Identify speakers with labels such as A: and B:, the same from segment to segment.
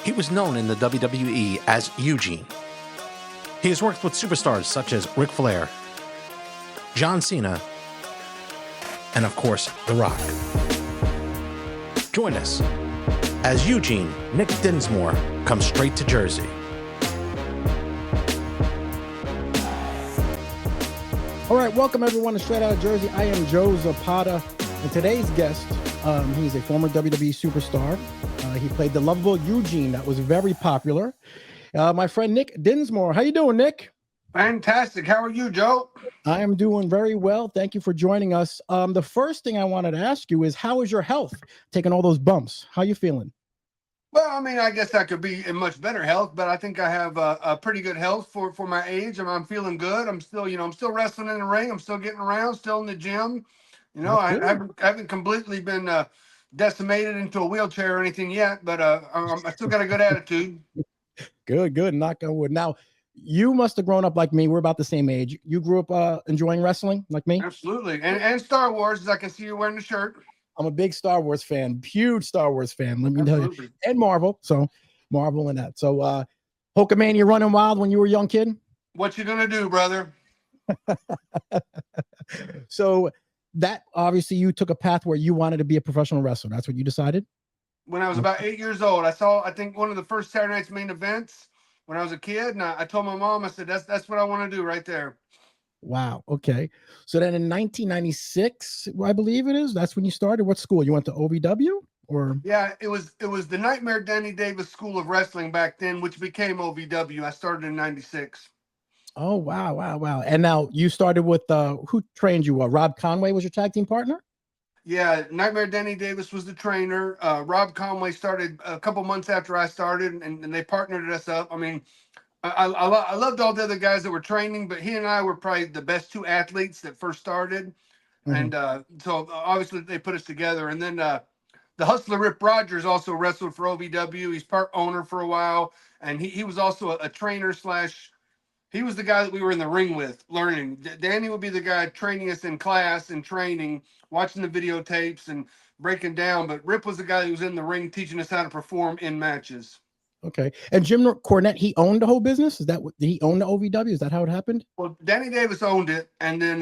A: He was known in the WWE as Eugene. He has worked with superstars such as Ric Flair, John Cena, and of course, The Rock. Join us as Eugene Nick Dinsmore comes straight to Jersey.
B: All right, welcome everyone to Straight Out of Jersey. I am Joe Zapata, and today's guest, he's a former WWE superstar. He played the lovable Eugene that was very popular. My friend Nick Dinsmore. How you doing, Nick?
C: Fantastic. How are you, Joe?
B: I am doing very well. Thank you for joining us. The first thing I wanted to ask you is, how is your health? Taking all those bumps. How you feeling?
C: Well, I mean, I guess I could be in much better health, but I think I have a pretty good health for my age. I'm feeling good. I'm still, I'm still wrestling in the ring. I'm still getting around, still in the gym. I haven't completely been decimated into a wheelchair or anything yet, but I still got a good attitude.
B: Good. Knock on wood. Now, you must have grown up like me. We're about the same age. You grew up enjoying wrestling like me?
C: Absolutely. And Star Wars, as I can see you wearing the shirt.
B: I'm a big Star Wars fan, huge Star Wars fan. Let me tell you, and Marvel. So Marvel and that. So Hulkamania running wild when you were a young kid.
C: What you gonna do, brother?
B: So that obviously you took a path where you wanted to be a professional wrestler. That's what you decided.
C: When I was about 8 years old, I think one of the first Saturday Night's Main Events when I was a kid, and I told my mom, I said, that's what I want to do right there.
B: Wow. Okay. So then in 1996, I believe it is, that's when you started. What school? You went to OVW or?
C: Yeah, it was the Nightmare Danny Davis School of Wrestling back then, which became OVW. I started in 96.
B: Oh, wow. And now you started with, who trained you? Rob Conway was your tag team partner?
C: Yeah, Nightmare Danny Davis was the trainer. Rob Conway started a couple months after I started, and they partnered us up. I mean, I loved all the other guys that were training, but he and I were probably the best two athletes that first started. Mm-hmm. And so obviously they put us together. And then the Hustler Rip Rogers also wrestled for OVW. He's part owner for a while. And he was also a trainer slash, he was the guy that we were in the ring with learning. Danny would be the guy training us in class and training, watching the videotapes and breaking down. But Rip was the guy who was in the ring teaching us how to perform in matches.
B: Okay. And Jim Cornette, he owned the whole business? Is that what, did he own the OVW? Is that how it happened?
C: Well, Danny Davis owned it, and then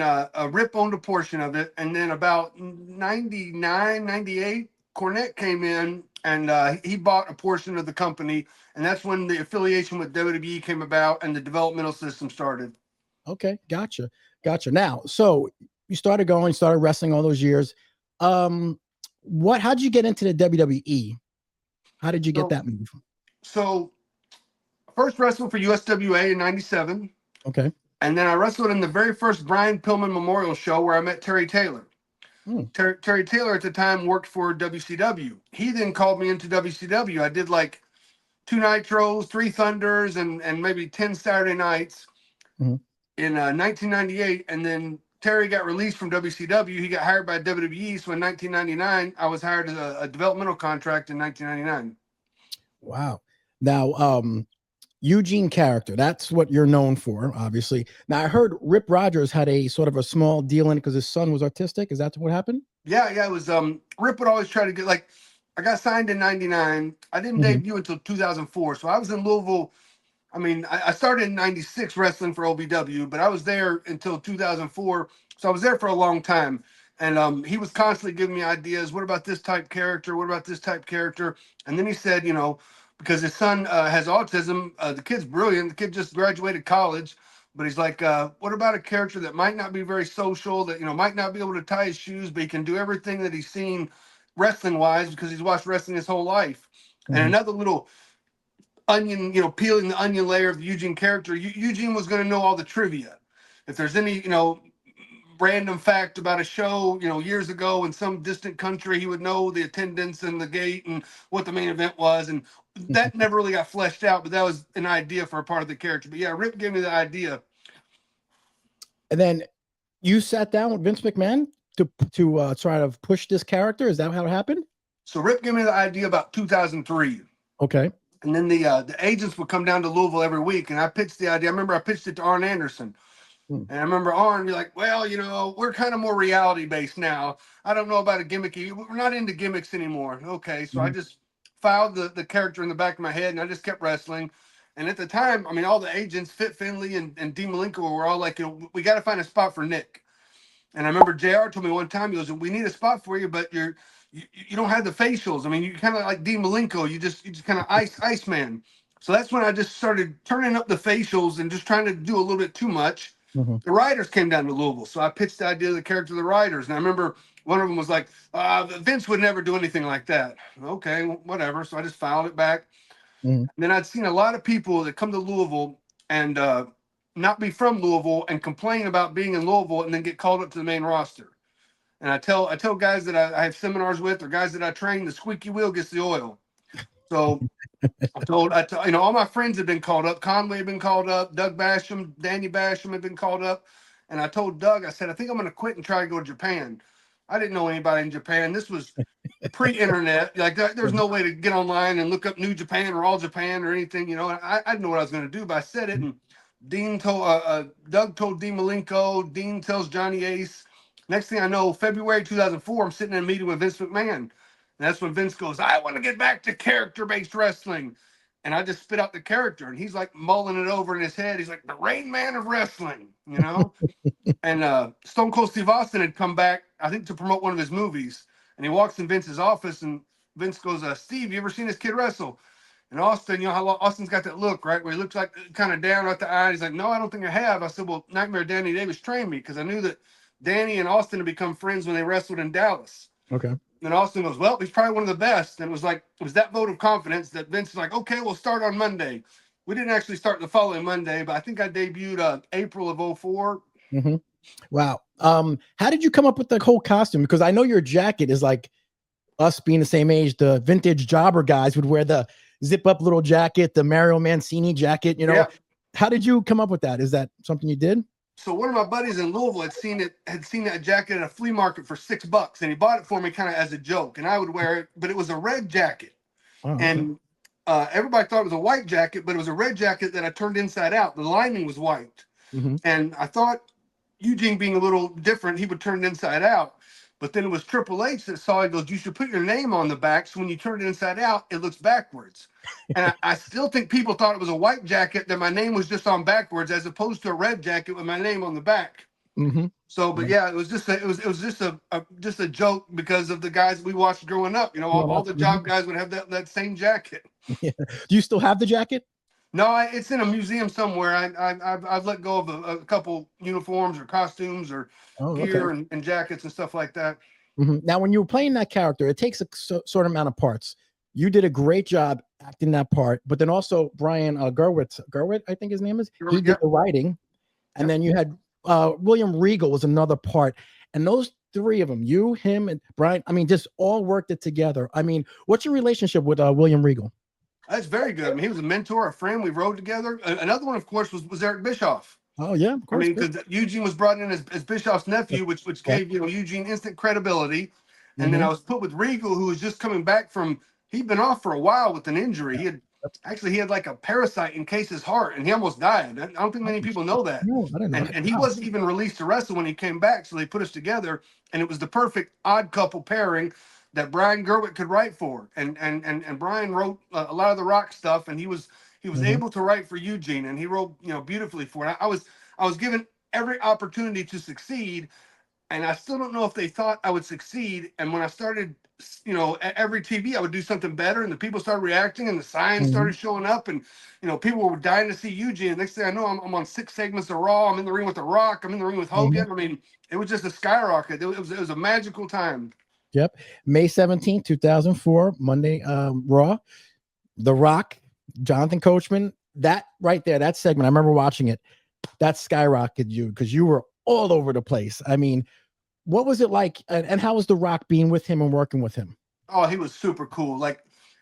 C: Rip owned a portion of it. And then about 99, 98, Cornette came in, and he bought a portion of the company. And that's when the affiliation with WWE came about and the developmental system started.
B: Okay. Gotcha. Now, so you started wrestling all those years. How did you get into the WWE? How did you get that move?
C: So first wrestled for USWA in 97.
B: Okay.
C: And then I wrestled in the very first Brian Pillman Memorial Show where I met Terry Taylor. Terry Taylor at the time worked for WCW. He then called me into WCW. I did like 2 Nitros, 3 Thunders, and maybe 10 Saturday nights in 1998. And then Terry got released from WCW. He got hired by WWE. So in 1999, I was hired as a developmental contract in 1999.
B: Wow. Now, Eugene character, that's what you're known for, obviously. Now, I heard Rip Rogers had a sort of a small deal in it because his son was artistic. Is that what happened?
C: Yeah, it was, Rip would always try to get, like, I got signed in 99. I didn't debut until 2004. So I was in Louisville. I mean, I started in 96 wrestling for OVW, but I was there until 2004. So I was there for a long time. And he was constantly giving me ideas. What about this type character? What about this type character? And then he said, because his son has autism, the kid's brilliant. The kid just graduated college. But he's like, what about a character that might not be very social, that, might not be able to tie his shoes, but he can do everything that he's seen wrestling-wise because he's watched wrestling his whole life. And another little onion, peeling the onion layer of the Eugene character, Eugene was going to know all the trivia. If there's any, random fact about a show, years ago in some distant country, he would know the attendance and the gate and what the main event was. And that never really got fleshed out, but that was an idea for a part of the character. But yeah, Rip gave me the idea.
B: And then you sat down with Vince McMahon to try to push this character. Is that how it happened?
C: So Rip gave me the idea about 2003.
B: Okay.
C: And then the agents would come down to Louisville every week, and I pitched the idea. I remember I pitched it to Arn Anderson. And I remember Arn be like, well, we're kind of more reality based now. I don't know about a gimmicky. We're not into gimmicks anymore. Okay. So I just filed the character in the back of my head, and I just kept wrestling. And at the time, I mean, all the agents, Fit Finley and Dean Malenko, were all like, you know, we got to find a spot for Nick. And I remember JR told me one time, he goes, we need a spot for you, but you don't have the facials. I mean, you kind of like Dean Malenko, you just kind of Iceman. So that's when I just started turning up the facials and just trying to do a little bit too much.
B: Mm-hmm.
C: The writers came down to Louisville, so I pitched the idea of the character to the writers. And I remember one of them was like, Vince would never do anything like that. Okay, whatever. So I just filed it back.
B: Mm-hmm.
C: And then I'd seen a lot of people that come to Louisville and not be from Louisville and complain about being in Louisville and then get called up to the main roster. And I tell guys that I have seminars with or guys that I train, the squeaky wheel gets the oil. So I told you know, all my friends had been called up. Conway had been called up. Doug Basham, Danny Basham had been called up. And I told Doug, I said, I think I'm going to quit and try to go to Japan. I didn't know anybody in Japan. This was pre-internet. Like there's no way to get online and look up New Japan or All Japan or anything, you know. I didn't know what I was going to do, but I said it. And Doug told Dean Malenko. Dean tells Johnny Ace. Next thing I know, February 2004, I'm sitting in a meeting with Vince McMahon. And that's when Vince goes, I want to get back to character-based wrestling. And I just spit out the character. And he's like mulling it over in his head. He's like, the Rain Man of wrestling, you know? And Stone Cold Steve Austin had come back, I think, to promote one of his movies. And he walks in Vince's office, and Vince goes, Steve, you ever seen this kid wrestle? And Austin, you know how Austin's got that look, right? Where he looks like kind of down at the eye. He's like, no, I don't think I have. I said, well, Nightmare Danny Davis trained me because I knew that Danny and Austin had become friends when they wrestled in Dallas.
B: Okay.
C: And Austin goes, well, he's probably one of the best. And it was that vote of confidence that Vince was like, okay, we'll start on Monday. We didn't actually start the following Monday, but I think I debuted April of 2004.
B: Mm-hmm. Wow. How did you come up with the whole costume? Because I know your jacket is like us being the same age. The vintage jobber guys would wear the zip up little jacket, the Mario Mancini jacket, you know. Yeah. How did you come up with that? Is that something you did?
C: So one of my buddies in Louisville had seen that jacket at a flea market for $6, and he bought it for me kind of as a joke, and I would wear it, but it was a red jacket. Oh, okay. And everybody thought it was a white jacket, but it was a red jacket that I turned inside out. The lining was white. Mm-hmm. And I thought Eugene, being a little different, he would turn it inside out. But then it was Triple H that saw it, goes, you should put your name on the back, so when you turn it inside out, it looks backwards. And I still think people thought it was a white jacket, that my name was just on backwards, as opposed to a red jacket with my name on the back. Mm-hmm. So, but yeah, it was just just a joke because of the guys we watched growing up. You know, all the job guys would have that same jacket.
B: Yeah. Do you still have the jacket?
C: No, it's in a museum somewhere. I've let go of a couple uniforms or costumes or gear and jackets and stuff like that.
B: Mm-hmm. Now, when you were playing that character, it takes a sort of amount of parts. You did a great job acting that part, but then also Brian Gerwitz, I think his name is. He did the writing, and then you had William Regal was another part, and those three of them, you, him, and Brian, I mean, just all worked it together. I mean, what's your relationship with William Regal?
C: That's very good. I mean, he was a mentor, a friend. We rode together. Another one, of course, was Eric Bischoff.
B: Oh yeah, of course.
C: I mean, because Eugene was brought in as Bischoff's nephew, which gave Eugene instant credibility. And then I was put with Regal, who was just coming back from. He'd been off for a while with an injury. He had like a parasite encase his heart, and he almost died. I don't think many people know that.
B: No, I didn't know that.
C: And he wasn't even released to wrestle when he came back, so they put us together, and it was the perfect odd couple pairing that Brian Gerwitz could write for. And Brian wrote a lot of the Rock stuff, and he was able to write for Eugene, and he wrote beautifully for it. I was given every opportunity to succeed, and I still don't know if they thought I would succeed. And when I started, at every TV, I would do something better, and the people started reacting, and the signs started showing up, and people were dying to see Eugene. And next thing I know, I'm on 6 segments of Raw. I'm in the ring with The Rock. I'm in the ring with Hogan. I mean, it was just a skyrocket. It was a magical time.
B: Yep. May 17th, 2004, Monday, Raw. The Rock, Jonathan Coachman, that right there, that segment, I remember watching it. That skyrocketed you because you were all over the place. I mean, what was it like, and how was The Rock being with him and working with him?
C: Oh, he was super cool. Like,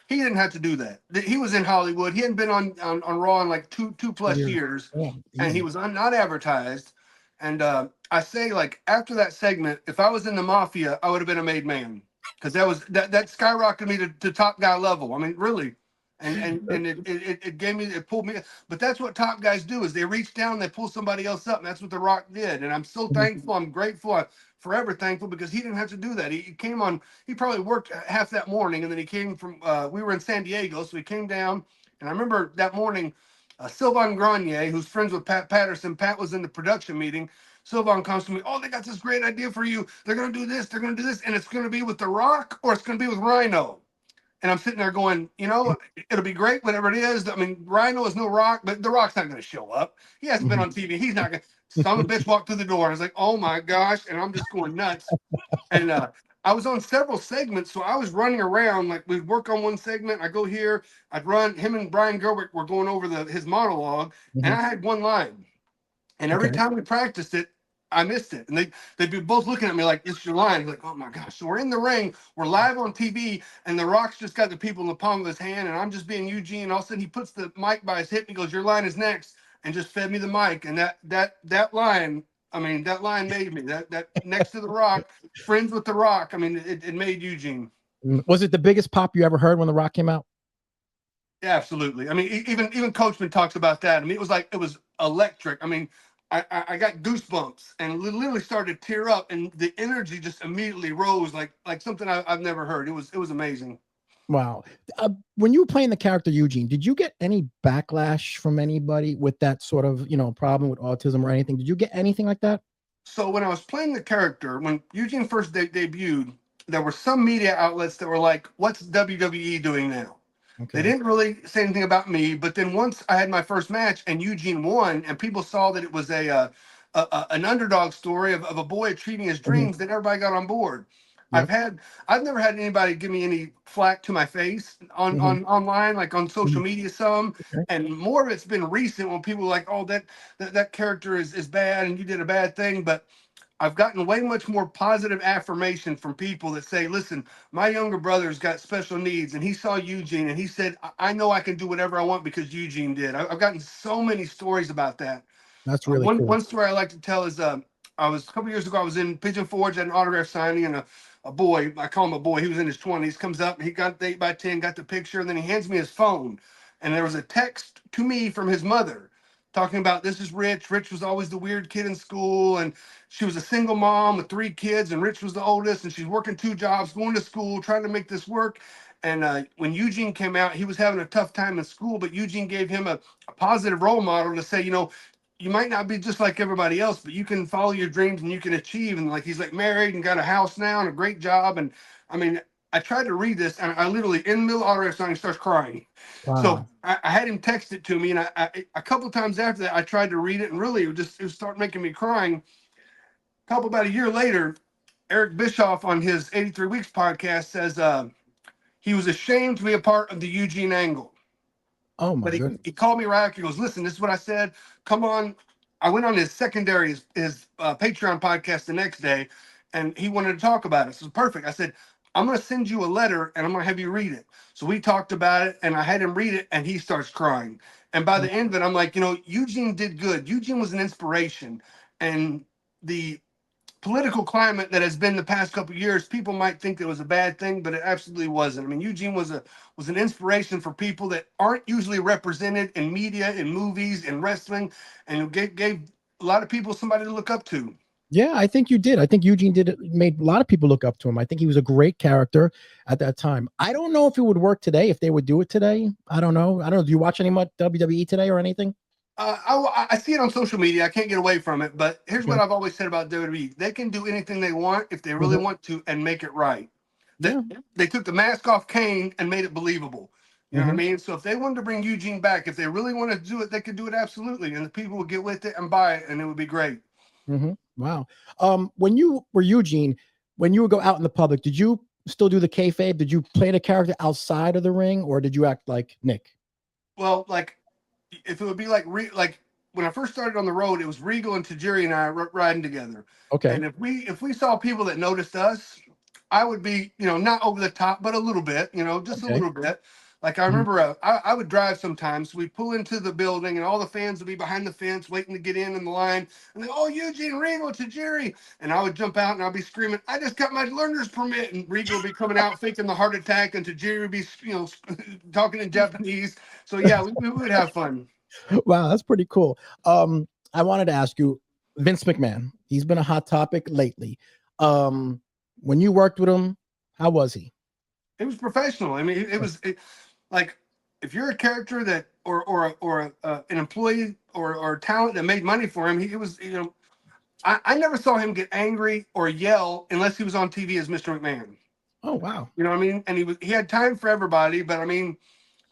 C: he didn't have to do that. He was in Hollywood. He hadn't been on Raw in like two plus years, and he was not advertised. And I say, like, after that segment, if I was in the Mafia, I would have been a made man, because that skyrocketed me to top guy level. I mean, really. and it gave me, it pulled me. But that's what top guys do, is they reach down, they pull somebody else up, and that's what The Rock did. And I'm so thankful, I'm grateful, I'm forever thankful, because he didn't have to do that. He came on, he probably worked half that morning, and then he came from, we were in San Diego, so he came down, and I remember that morning, Sylvain Grenier, who's friends with Pat Patterson, Pat was in the production meeting. Sylvain comes to me, oh, they got this great idea for you. They're going to do this, they're going to do this, and it's going to be with The Rock, or it's going to be with Rhino. And I'm sitting there going, it'll be great, whatever it is. I mean, Rhino is no Rock, but The Rock's not going to show up. He hasn't been on TV. He's not going to. Some bitch walked through the door. I was like, oh my gosh. And I'm just going nuts. And I was on several segments. So I was running around. Like, we'd work on one segment. I go here. I'd run. Him and Brian Gerwick were going over his monologue. And I had one line. And every time we practiced it, I missed it. And they'd be both looking at me like, it's your line. Like, oh my gosh. So we're in the ring, we're live on TV, and The Rock's just got the people in the palm of his hand, and I'm just being Eugene. And all of a sudden he puts the mic by his hip and he goes, your line is next, and just fed me the mic. And that line, I mean, that line made me. That next to The Rock, friends with The Rock. I mean, it made Eugene.
B: Was it the biggest pop you ever heard when The Rock came out?
C: Yeah, absolutely. I mean, even Coachman talks about that. I mean, it was electric. I mean, I got goosebumps and literally started to tear up, and the energy just immediately rose like something I've never heard. It was amazing.
B: Wow. When you were playing the character Eugene, did you get any backlash from anybody with that sort of, problem with autism or anything? Did you get anything like that?
C: So when I was playing the character, when Eugene first debuted, there were some media outlets that were like, what's WWE doing now?
B: Okay.
C: They didn't really say anything about me, but then once I had my first match and Eugene won, and people saw that it was an underdog story of a boy achieving his dreams, then everybody got on board.
B: Yep.
C: I've never had anybody give me any flack to my face on online, like on social media some, and more of it's been recent when people are like, oh, that character is bad and you did a bad thing, but I've gotten way much more positive affirmation from people that say, listen, my younger brother's got special needs, and he saw Eugene and he said, I know I can do whatever I want because Eugene did. I've gotten so many stories about that.
B: That's really cool.
C: One story I like to tell is a couple years ago, I was in Pigeon Forge at an autograph signing, and a boy, I call him a boy, he was in his 20s, comes up, he got the 8x10, got the picture, and then he hands me his phone. And there was a text to me from his mother talking about, this is Rich. Rich was always the weird kid in school, and she was a single mom with 3 kids, and Rich was the oldest, and she's working 2 jobs, going to school, trying to make this work. And when Eugene came out, he was having a tough time in school, but Eugene gave him a positive role model to say, you might not be just like everybody else, but you can follow your dreams and you can achieve. And like, he's like married and got a house now and a great job. And I mean, I tried to read this, and I literally, in the middle of autograph signing, starts crying.
B: Wow.
C: So I had him text it to me, and I a couple of times after that, I tried to read it, and really it was start making me crying. About a year later, Eric Bischoff on his 83 Weeks podcast says he was ashamed to be a part of the Eugene angle.
B: Oh my
C: But
B: goodness.
C: he called me right. He goes, listen, this is what I said. Come on. I went on his secondary, his Patreon podcast the next day, and he wanted to talk about it. So perfect. I said, I'm going to send you a letter, and I'm going to have you read it. So we talked about it, and I had him read it, and he starts crying. And by the end of it, I'm like, Eugene did good. Eugene was an inspiration. And the political climate that has been the past couple of years, people might think it was a bad thing, but it absolutely wasn't. I mean, Eugene was an inspiration for people that aren't usually represented in media, in movies, in wrestling, and gave a lot of people somebody to look up to.
B: Yeah, I think you did. I think Eugene made a lot of people look up to him. I think he was a great character at that time. I don't know if it would work today, if they would do it today. I don't know. Do you watch any much WWE today or anything?
C: I see it on social media. I can't get away from it. But here's what I've always said about WWE. They can do anything they want if they really want to and make it right. They took the mask off Kane and made it believable. You know what I mean? So if they wanted to bring Eugene back, if they really wanted to do it, they could do it absolutely. And the people would get with it and buy it, and it would be great.
B: Wow. When you were Eugene, when you would go out in the public, did you still do the kayfabe? Did you play the character outside of the ring, or did you act like Nick?
C: Well, like, if it would be like when I first started on the road, it was Regal and Tajiri and I riding together.
B: Okay.
C: And if we saw people that noticed us, I would be, not over the top, but a little bit, just a little bit. Like I remember, I would drive sometimes. We pull into the building, and all the fans would be behind the fence waiting to get in the line. And they, oh, Eugene Regal to Jerry, and I would jump out and I'd be screaming, "I just got my learner's permit!" And Regal would be coming out faking the heart attack, and to Jerry would be, talking in Japanese. So yeah, we would have fun.
B: Wow, that's pretty cool. I wanted to ask you, Vince McMahon. He's been a hot topic lately. When you worked with him, how was he?
C: It was professional. I mean, it was like if you're a character that or an employee or talent that made money for him, he it was I never saw him get angry or yell unless he was on TV as Mr. McMahon.
B: Oh wow.
C: You know what I mean? And he had time for everybody, but I mean,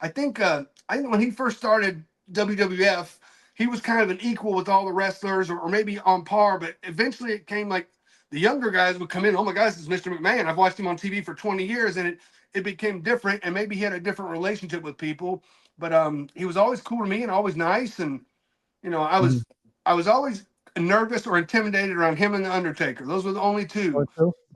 C: I think when he first started WWF, he was kind of an equal with all the wrestlers or maybe on par, but eventually it came like the younger guys would come in, oh my gosh, this is Mr. McMahon. I've watched him on TV for 20 years, and it became different, and maybe he had a different relationship with people, but he was always cool to me and always nice, and I was always nervous or intimidated around him and the Undertaker. Those were the only two.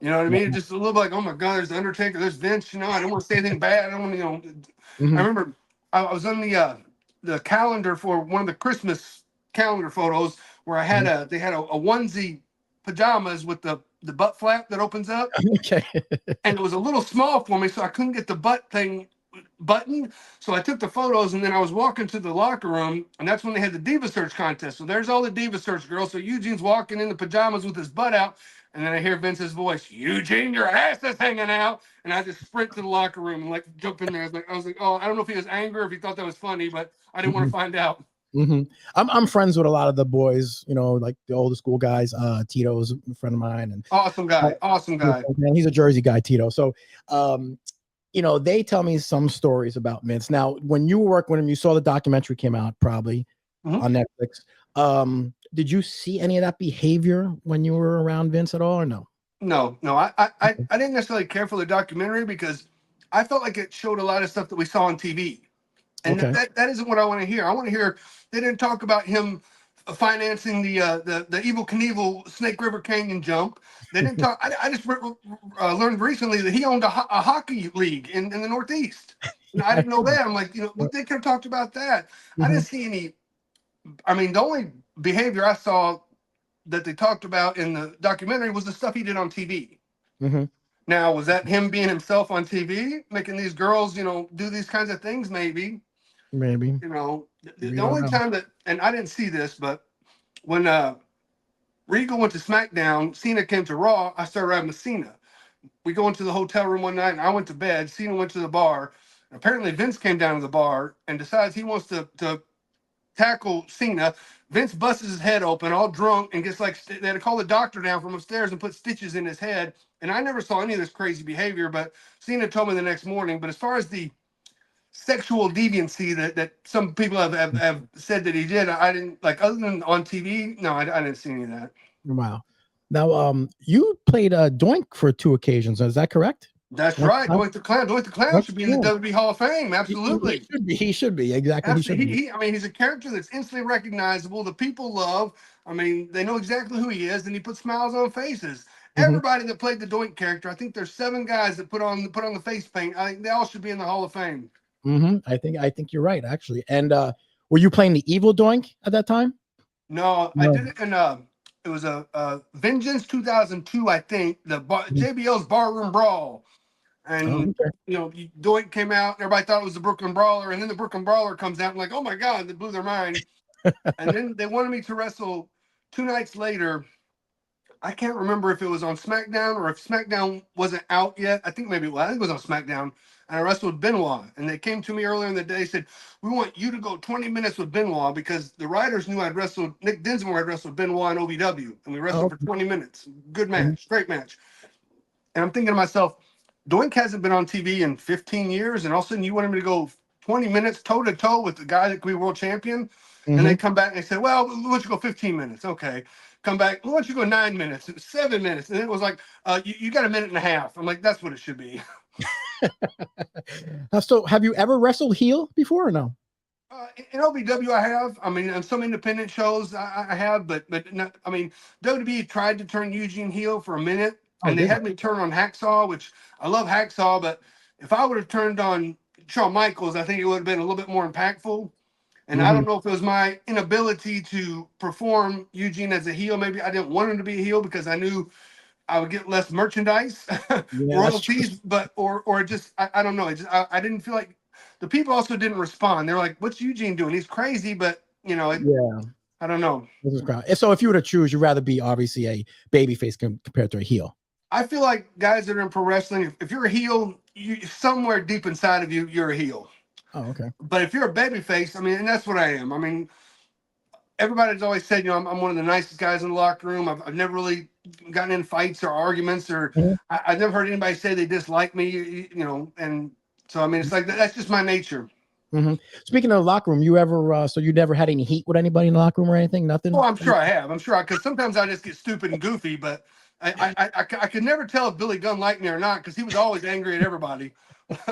C: You know what I mean? It's just a little bit like, oh my God, there's the Undertaker, there's Vince. I don't want to say anything bad. I don't want to, I remember I was on the calendar for one of the Christmas calendar photos where I had they had a onesie pajamas with the butt flap that opens up.
B: Okay.
C: And it was a little small for me, so I couldn't get the butt thing buttoned. So I took the photos, and then I was walking to the locker room, and that's when they had the Diva Search contest. So there's all the Diva Search girls. So Eugene's walking in the pajamas with his butt out, and then I hear Vince's voice, "Eugene, your ass is hanging out." And I just sprint to the locker room and like jump in there. I was like, oh, I don't know if he was angry or if he thought that was funny, but I didn't want to find out.
B: I'm friends with a lot of the boys, like the older school guys. Tito's a friend of mine, and
C: awesome guy.
B: Man, he's a Jersey guy, Tito. So, they tell me some stories about Vince. Now, when you worked with him, you saw the documentary came out probably on Netflix. Did you see any of that behavior when you were around Vince at all, or no?
C: No. I didn't necessarily care for the documentary because I felt like it showed a lot of stuff that we saw on TV. And that isn't what I want to hear. I want to hear they didn't talk about him financing the Evel Knievel Snake River Canyon jump. They didn't talk. I just learned recently that he owned a hockey league in the Northeast. I didn't know that. I'm like, they could have talked about that. I didn't see any. I mean, the only behavior I saw that they talked about in the documentary was the stuff he did on TV. Now, was that him being himself on TV, making these girls, do these kinds of things? Maybe. The only time that, and I didn't see this, but when Regal went to SmackDown, Cena came to Raw, I started riding with Cena. We go into the hotel room one night, and I went to bed. Cena went to the bar. Apparently, Vince came down to the bar and decides he wants to tackle Cena. Vince busts his head open, all drunk, and gets like, they had to call the doctor down from upstairs and put stitches in his head. And I never saw any of this crazy behavior, but Cena told me the next morning. But as far as the sexual deviancy that some people have said that he did, I didn't, like, other than on TV, no, I didn't see any of that.
B: Wow. Now, you played Doink for 2 occasions. Is that correct?
C: That's right. Doink the Clown. Doink the Clown should be in the WWE Hall of Fame. Absolutely.
B: He should be. Exactly.
C: Absolutely. I mean, he's a character that's instantly recognizable. The people love. I mean, they know exactly who he is, and he puts smiles on faces. Everybody that played the Doink character, I think there's 7 guys that put on the face paint. I think they all should be in the Hall of Fame.
B: I think you're right, actually. And were you playing the evil Doink at that time?
C: No. I did it in it was a Vengeance 2002, I think, JBL's Barroom Brawl. And Doink came out, everybody thought it was the Brooklyn Brawler, and then the Brooklyn Brawler comes out and like, oh my God, they blew their mind. And then they wanted me to wrestle 2 nights later. I can't remember if it was on SmackDown or if SmackDown wasn't out yet. I think it was on SmackDown. And I wrestled Benoit. And they came to me earlier in the day, said, we want you to go 20 minutes with Benoit, because the writers knew Nick Dinsmore had wrestled Benoit in OVW. And we wrestled for 20 minutes. Good match, great match. And I'm thinking to myself, Doink hasn't been on TV in 15 years, and all of a sudden you want him to go 20 minutes toe-to-toe with the guy that could be world champion? And they come back and they say, well, why don't you go 15 minutes? Okay. Come back, why don't you go 9 minutes, 7 minutes? And it was like, you got 1.5 minutes. I'm like, that's what it should be.
B: So have you ever wrestled heel before or no?
C: In OVW, I have. I mean, on some independent shows, I have, but not, I mean, WWE tried to turn Eugene heel for a minute, and they had me turn on Hacksaw, which I love Hacksaw, but if I would have turned on Shawn Michaels, I think it would have been a little bit more impactful. And I
B: Hmm.
C: don't know if it was my inability to perform Eugene as a heel. Maybe I didn't want him to be a heel because I knew I would get less merchandise,
B: Yeah, that's true.
C: royalties, but or just I don't know. It just I didn't feel like the people also didn't respond. They're like, "What's Eugene doing? He's crazy," but
B: Yeah,
C: I don't know.
B: this is crowd. So if you were to choose, you'd rather be obviously a baby face compared to a heel.
C: I feel like guys that are in pro wrestling, if you're a heel, you somewhere deep inside of you, you're a heel.
B: Oh, okay.
C: But if you're a baby face, I mean, and that's what I am. I mean, everybody's always said, I'm one of the nicest guys in the locker room. I've never really gotten in fights or arguments, or
B: Mhm.
C: I've never heard anybody say they dislike me, and so I mean, it's like that's just my nature.
B: Hmm. Speaking of the locker room, you ever so you never had any heat with anybody in the locker room or anything?
C: Well,
B: Nothing?
C: I'm sure I have. I'm sure because sometimes I just get stupid and goofy, but I could never tell if Billy Gunn liked me or not because he was always angry at everybody.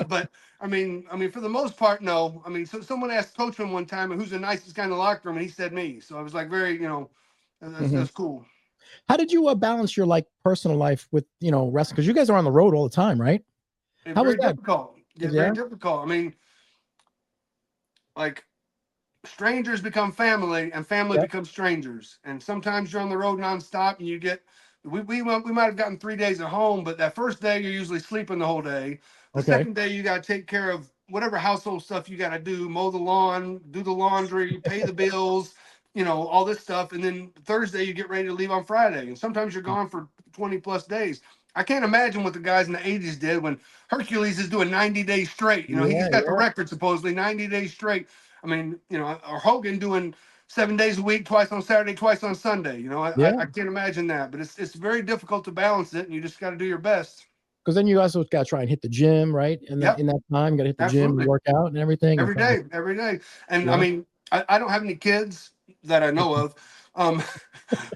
C: But I mean, for the most part, no. I mean, so someone asked Coachman one time, "Who's the nicest guy in the locker room?" and he said me. So I was like, very,
B: Hmm.
C: that's cool.
B: How did you balance your like personal life with wrestling? Because you guys are on the road all the time, right?
C: It's
B: How was
C: very
B: that?
C: difficult. Yeah,
B: Yeah.
C: very difficult. I mean, like strangers become family and family
B: Yep.
C: becomes strangers. And sometimes you're on the road nonstop and you get we might have gotten 3 days at home, but that first day you're usually sleeping the whole day. The
B: Okay.
C: second day you got to take care of whatever household stuff you got to do, mow the lawn, do the laundry, pay the bills, all this stuff. And then Thursday you get ready to leave on Friday. And sometimes you're gone for 20 plus days. I can't imagine what the guys in the 80s did when Hercules is doing 90 days straight. He's
B: Yeah.
C: got the
B: Yeah.
C: record supposedly 90 days straight. I mean, or Hogan doing 7 days a week, twice on Saturday, twice on Sunday. I
B: Yeah.
C: can't imagine that, but it's very difficult to balance it, and you just got to do your best.
B: Because then you also got to try and hit the gym, right? And then
C: Yep,
B: in that time, you got to hit the gym and
C: absolutely,
B: work out and everything, and
C: every
B: probably
C: day, every day. And I
B: yeah.
C: mean, I don't have any kids that I know of, um,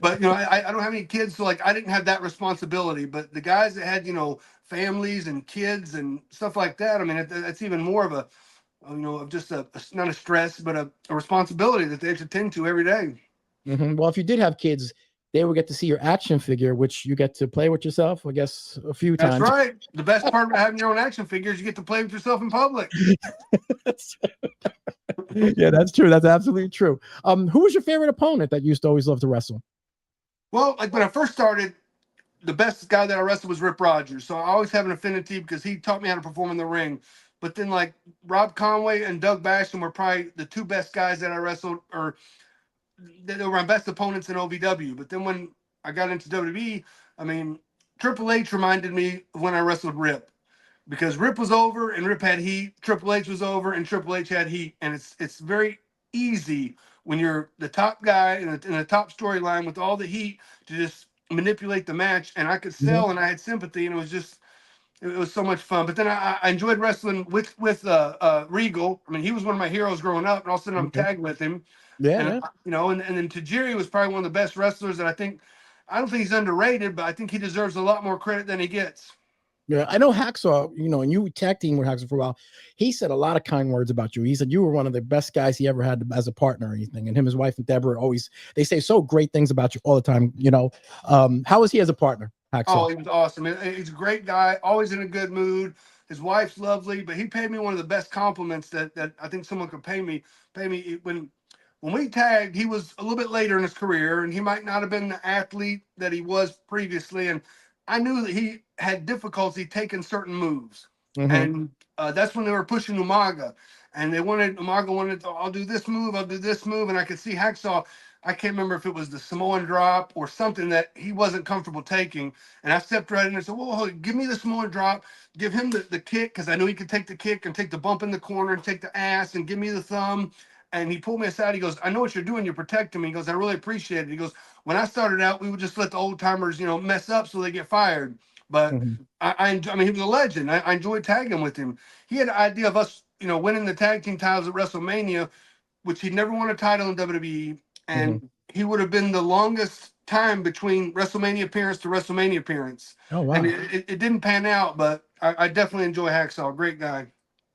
C: but I don't have any kids, so like I didn't have that responsibility. But the guys that had families and kids and stuff like that, I mean, that's even more of a of just not a stress, but a responsibility that they have to tend to every day.
B: Well, if you did have kids, they would get to see your action figure, which you get to play with yourself, I guess, a few
C: That's
B: times.
C: right. The best part about having your own action figures, you get to play with yourself in public.
B: Yeah, that's true. That's absolutely true. Who was your favorite opponent that you used to always love to wrestle?
C: Well, like when I first started, the best guy that I wrestled was Rip Rogers. So I always have an affinity because he taught me how to perform in the ring. But then like Rob Conway and Doug Basham were probably the two best guys that I wrestled, or they were my best opponents in OVW. But then when I got into WWE, I mean, Triple H reminded me of when I wrestled Rip. Because Rip was over and Rip had heat, Triple H was over and Triple H had heat, and it's very easy when you're the top guy in a top storyline with all the heat to just manipulate the match. And I could
B: Mhm.
C: sell and I had sympathy, and it was so much fun. But then I enjoyed wrestling with Regal. I mean, he was one of my heroes growing up, and all of a sudden I'm
B: Okay.
C: tagged with him,
B: Yeah,
C: and
B: yeah.
C: and then Tajiri was probably one of the best wrestlers, and I don't think he's underrated, but I think he deserves a lot more credit than he gets.
B: Yeah, I know Hacksaw, and you tag team with Hacksaw for a while. He said a lot of kind words about you. He said you were one of the best guys he ever had as a partner or anything. And him, his wife, and Deborah always, they say so great things about you all the time. How was he as a partner, Hacksaw?
C: Oh, he was awesome. He's a great guy, always in a good mood. His wife's lovely, but he paid me one of the best compliments that I think someone could pay me. When we tagged, he was a little bit later in his career, and he might not have been the athlete that he was previously. And I knew that he had difficulty taking certain moves,
B: Hmm.
C: and that's when they were pushing Umaga, and Umaga wanted to, I'll do this move, I'll do this move, and I could see Hacksaw. I can't remember if it was the Samoan drop or something that he wasn't comfortable taking. And I stepped right in and said, whoa, give me the Samoan drop, give him the kick, because I knew he could take the kick and take the bump in the corner and take the ass and give me the thumb. And he pulled me aside. He goes, I know what you're doing. You're protecting me. He goes, I really appreciate it. He goes, when I started out, we would just let the old timers, mess up so they get fired. But
B: Hmm.
C: I mean, he was a legend. I enjoyed tagging with him. He had an idea of us, winning the tag team titles at WrestleMania, which he never won a title in WWE,
B: Hmm.
C: and he would have been the longest time between WrestleMania appearance to WrestleMania appearance.
B: Oh,
C: And
B: wow.
C: it didn't pan out, but I definitely enjoy Hacksaw. Great guy.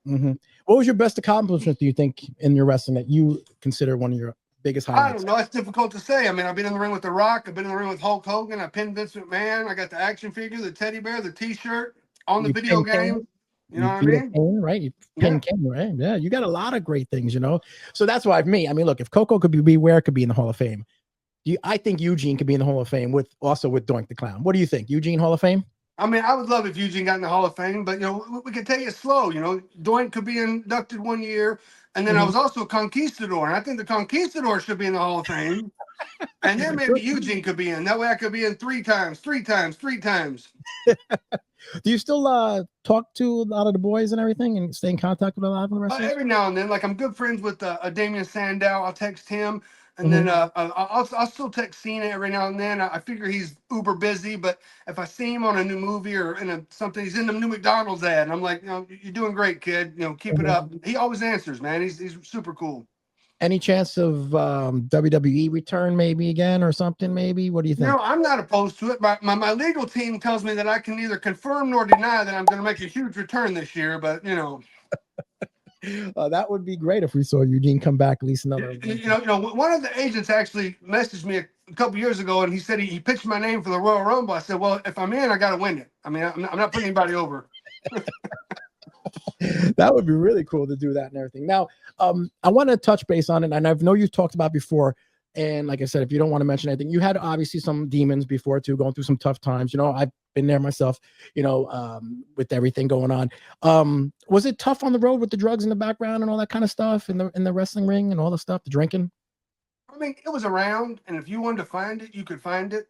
B: Hmm. What was your best accomplishment, do you think, in your wrestling that you consider one of your biggest
C: I don't
B: highlights?
C: know. It's difficult to say. I mean, I've been in the ring with The Rock. I've been in the ring with Hulk Hogan. I pinned Vince McMahon. I got the action figure, the teddy bear, the T-shirt on the
B: You
C: video
B: pinned Kane?
C: game. You know what I
B: beat
C: mean?
B: Kane, right? You pin
C: Yeah.
B: Kane, right? Yeah, you got a lot of great things, So that's why me. I mean, look, if Coco could be Beware could be in the Hall of Fame. I think Eugene could be in the Hall of Fame with Doink the Clown. What do you think? Eugene Hall of Fame?
C: I mean, I would love if Eugene got in the Hall of Fame, but we could take it slow. Doink could be inducted one year, and then I
B: Mhm.
C: was also a conquistador, and I think the conquistador should be in the Hall of Fame, and then maybe Eugene could be in. That way, I could be in three times, three times, three times.
B: Do you still talk to a lot of the boys and everything, and stay in contact with a lot of the wrestlers?
C: Every now and then, like I'm good friends with Damian Sandow. I'll text him, and
B: Mhm.
C: then I'll still text Cena every now and then. I figure he's uber busy, but if I see him on a new movie or in something, he's in the new McDonald's ad, and I'm like, you're doing great, kid. Keep it
B: Mhm.
C: up. He always answers, man. He's super cool.
B: Any chance of WWE return maybe again or something? Maybe. What do you think?
C: I'm not opposed to it. My legal team tells me that I can neither confirm nor deny that I'm going to make a huge return this year, but
B: That would be great if we saw Eugene come back at least another.
C: One of the agents actually messaged me a couple years ago, and he said he pitched my name for the Royal Rumble. I said, well, if I'm in, I got to win it. I mean, I'm not putting anybody over.
B: That would be really cool to do that and everything. Now, I want to touch base on it, and I know you've talked about before. And like I said, if you don't want to mention anything, you had obviously some demons before too, going through some tough times. I've been there myself. With everything going on. Was it tough on the road with the drugs in the background and all that kind of stuff in the wrestling ring and all the stuff, the drinking?
C: I mean, it was around, and if you wanted to find it, you could find it.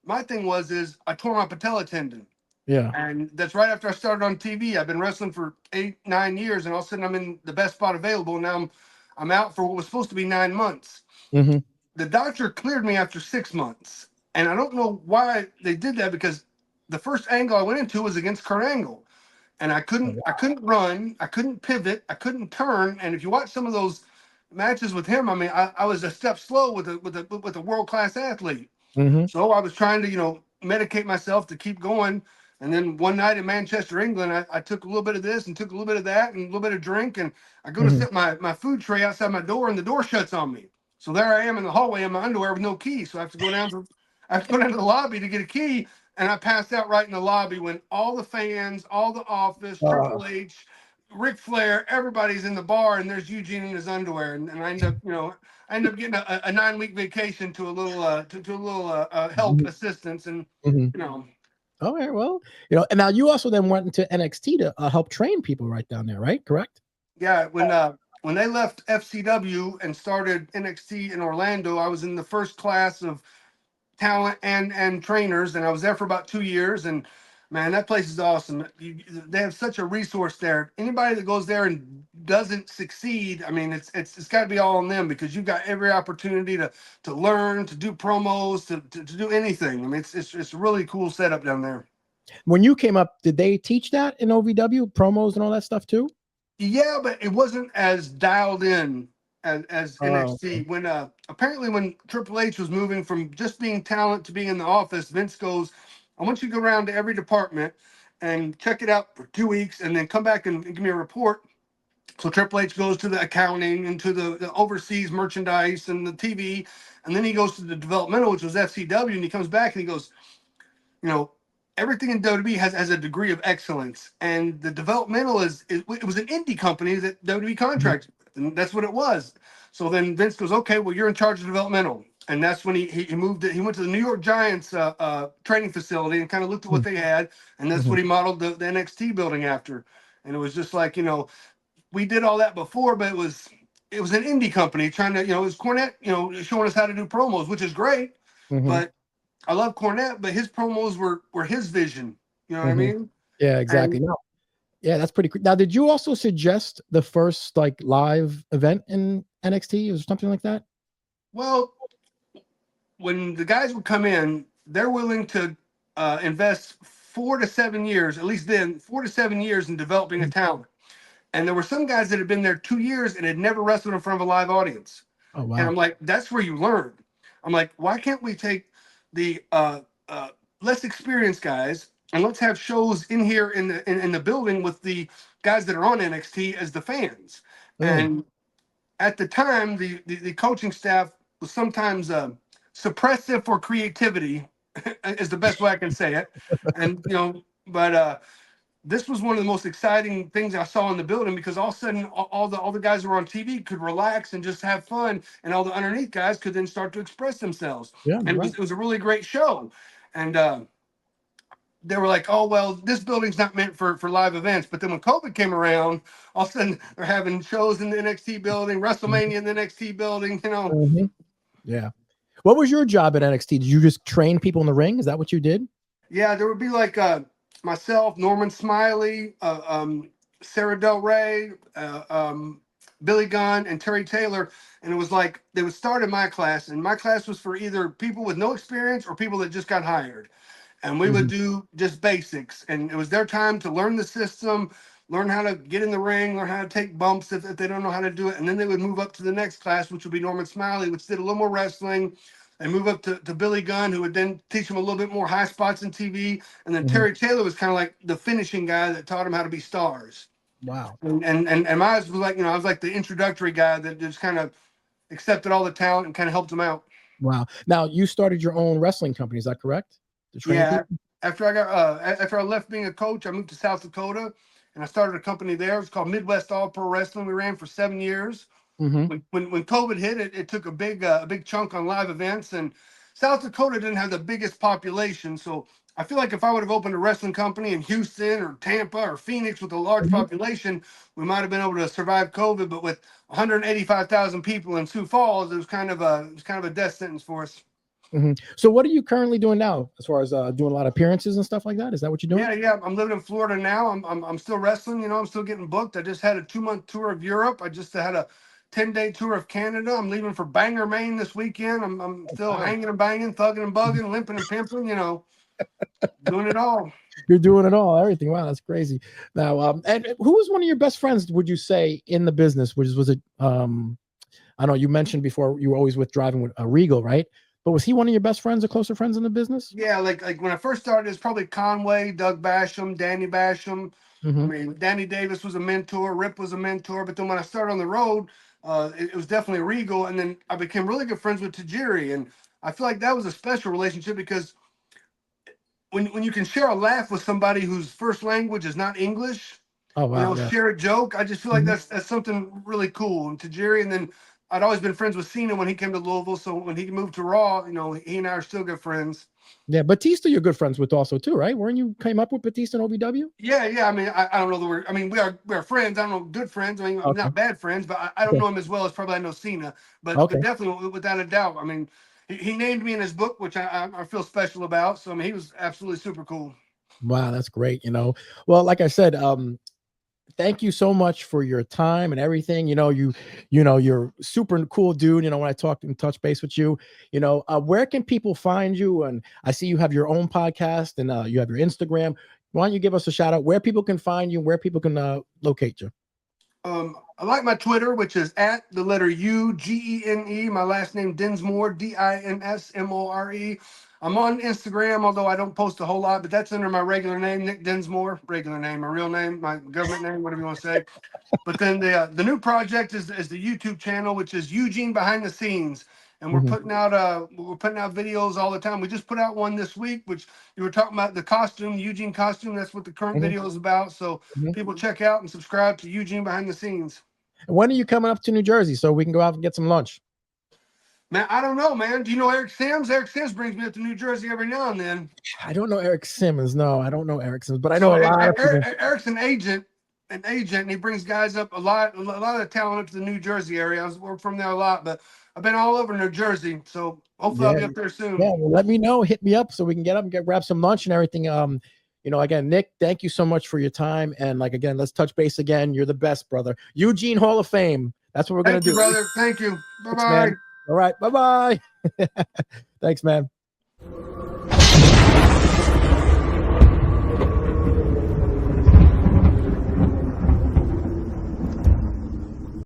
C: My thing is I tore my patella tendon.
B: Yeah.
C: And that's right after I started on TV. I've been wrestling for 8, 9 years, and all of a sudden I'm in the best spot available. Now I'm out for what was supposed to be 9 months.
B: Mm-hmm.
C: The doctor cleared me after 6 months, and I don't know why they did that, because the first angle I went into was against Kurt Angle, and I couldn't run, I couldn't pivot, I couldn't turn. And if you watch some of those matches with him, I mean, I was a step slow with a world class athlete.
B: Mm-hmm.
C: So I was trying to, medicate myself to keep going. And then one night in Manchester, England, I took a little bit of this and took a little bit of that and a little bit of drink. And I go to
B: Mm-hmm.
C: set my food tray outside my door, and the door shuts on me. So there I am in the hallway in my underwear with no key. So I have to go down to the lobby to get a key. And I passed out right in the lobby when all the fans, all the office, Triple H, Ric Flair, everybody's in the bar, and there's Eugene in his underwear. And I end up getting a 9-week vacation to a little help assistance, and
B: Mm-hmm.
C: you know
B: All right. Well, and now you also then went into NXT to help train people right down there, right? Correct?
C: yeah, when they left FCW and started NXT in Orlando, I was in the first class of talent and trainers, and I was there for about 2 years. And man, that place is awesome. They have such a resource there. Anybody that goes there and doesn't succeed, I mean, it's got to be all on them, because you've got every opportunity to learn, to do promos, to do anything. I mean, it's a really cool setup down there.
B: When you came up, did they teach that in OVW promos and all that stuff too?
C: Yeah, but it wasn't as dialed in as NXT.
B: Okay.
C: When apparently when Triple H was moving from just being talent to being in the office, Vince goes, "I want you to go around to every department and check it out for 2 weeks, and then come back and give me a report." So Triple H goes to the accounting and to the overseas merchandise and the TV, and then he goes to the developmental, which was FCW, and he comes back and he goes, you know, everything in WWE has a degree of excellence, and the developmental it was an indie company that WWE contracted with, and that's what it was. So then Vince goes, okay, well, you're in charge of developmental. And that's when he moved it. He went to the New York Giants training facility and kind of looked at what they had, and that's
B: Mhm.
C: what he modeled the NXT building after. And it was just like, we did all that before, but it was an indie company trying to, it was Cornette, showing us how to do promos, which is great.
B: Mhm.
C: But I love Cornette, but his promos were his vision. You know what I
B: Mhm.
C: mean?
B: Yeah, exactly.
C: And
B: No, yeah, that's pretty cool. Now, did you also suggest the first like live event in NXT or something like that?
C: well, when the guys would come in, they're willing to invest 4 to 7 years, at least then 4 to 7 years in developing a talent. And there were some guys that had been there 2 years and had never wrestled in front of a live audience.
B: Oh
C: And
B: wow.
C: I'm like, that's where you learn. I'm like, why can't we take the less experienced guys, and let's have shows in here in the building with the guys that are on NXT as the fans.
B: Mm.
C: And at the time, the coaching staff was sometimes suppressive for creativity, is the best way I can say it. And but this was one of the most exciting things I saw in the building, because all of a sudden all the guys who were on TV could relax and just have fun, and all the underneath guys could then start to express themselves.
B: Yeah,
C: And
B: right.
C: it was a really great show. And they were like, oh, well, this building's not meant for live events. But then when COVID came around, all of a sudden they're having shows in the NXT building, WrestleMania in the NXT building, you know.
B: Mhm. Yeah. What was your job at NXT? Did you just train people in the ring? Is that what you did?
C: Yeah, there would be like myself, Norman Smiley, Sarah Del Rey, Billy Gunn, and Terry Taylor. And it was like they would start in my class, and my class was for either people with no experience or people that just got hired. And we would
B: Mhm.
C: do just basics, and it was their time to learn the system, learn how to get in the ring, learn how to take bumps if they don't know how to do it. And then they would move up to the next class, which would be Norman Smiley, which did a little more wrestling, and move up to Billy Gunn, who would then teach him a little bit more high spots in TV. And then
B: Mhm.
C: Terry Taylor was kind of like the finishing guy that taught him how to be stars.
B: Wow.
C: And mine was like, I was like the introductory guy that just kind of accepted all the talent and kind of helped them out.
B: Wow. Now you started your own wrestling company, is that correct? To train
C: Yeah.
B: people?
C: After I left being a coach, I moved to South Dakota, and I started a company there. It's called Midwest All Pro Wrestling. We ran for 7 years.
B: Mm-hmm.
C: When COVID hit, it took a big chunk on live events, and South Dakota didn't have the biggest population. So I feel like if I would have opened a wrestling company in Houston or Tampa or Phoenix with a large
B: Mm-hmm.
C: population, we might have been able to survive COVID. But with 185,000 people in Sioux Falls, it was kind of a death sentence for us.
B: Mm-hmm. So what are you currently doing now as far as doing a lot of appearances and stuff like that? Is that what you're doing?
C: Yeah. I'm living in Florida now. I'm still wrestling. I'm still getting booked. I just had a 2-month tour of Europe. I just had a 10-day tour of Canada. I'm leaving for Bangor, Maine this weekend. I'm still
B: Wow.
C: hanging and banging, thugging and bugging, limping and pimping. Doing it all.
B: You're doing it all, everything. Wow, that's crazy. Now, and who was one of your best friends, would you say, in the business? Was it I know you mentioned before you were always with driving with Regal, right? But was he one of your best friends or closer friends in the business?
C: Yeah, like when I first started, it's probably Conway, Doug Basham, Danny Basham. I
B: Mm-hmm.
C: mean, Danny Davis was a mentor, Rip was a mentor. But then when I started on the road, it was definitely Regal, and then I became really good friends with Tajiri, and I feel like that was a special relationship because when you can share a laugh with somebody whose first language is not English,
B: Oh wow, yeah.
C: share a joke. I just feel like
B: Mhm.
C: that's something really cool. And Tajiri, and then I'd always been friends with Cena when he came to Louisville. So when he moved to Raw, he and I are still good friends.
B: Yeah, Batista, you're good friends with also too, right? Weren't you came up with Batista and OVW?
C: Yeah. I mean, I don't know the word. I mean, we are friends. I don't know good friends. I mean,
B: Okay.
C: not bad friends, but I don't
B: Okay.
C: know him as well as probably I know Cena. But
B: Okay.
C: definitely without a doubt. I mean, he named me in his book, which I feel special about. So I mean, he was absolutely super cool.
B: Wow, that's great. Well, like I said, thank you so much for your time and everything. You're super cool dude. When I talk and touch base with you, where can people find you? And I see you have your own podcast and you have your Instagram. Why don't you give us a shout out where people can find you, where people can locate you?
C: I like my Twitter, which is at the letter Ugene. My last name Dinsmore, Dinsmore. I'm on Instagram, although I don't post a whole lot, but that's under my regular name, Nick Dinsmore. Regular name, my real name, my government name, whatever you want to say. But then the new project is the YouTube channel, which is Eugene Behind the Scenes, and
B: Mhm.
C: we're putting out videos all the time. We just put out one this week, which you were talking about the costume, Eugene costume. That's what the current
B: Mhm.
C: video is about. So
B: Mhm.
C: people check out and subscribe to Eugene Behind the Scenes.
B: When are you coming up to New Jersey so we can go out and get some lunch?
C: Man, I don't know, man. Do you know Eric Sims? Eric Sims brings me up to New Jersey every now and then.
B: I don't know Eric Simmons. No, I don't know Eric Simmons, but I
C: So
B: know a lot of people.
C: Eric's an agent, and he brings guys up a lot of the talent up to the New Jersey area. We're from there a lot, but I've been all over New Jersey. So hopefully I'll
B: Yeah,
C: be up there soon.
B: yeah. Well, let me know. Hit me up so we can get up and grab some lunch and everything. Again, Nick, thank you so much for your time. And again, let's touch base again. You're the best, brother. Eugene Hall of Fame. That's what we're gonna
C: Thank you,
B: do.
C: brother. Thank you. Bye
B: Thanks,
C: bye.
B: man. All right. Bye-bye. Thanks, man.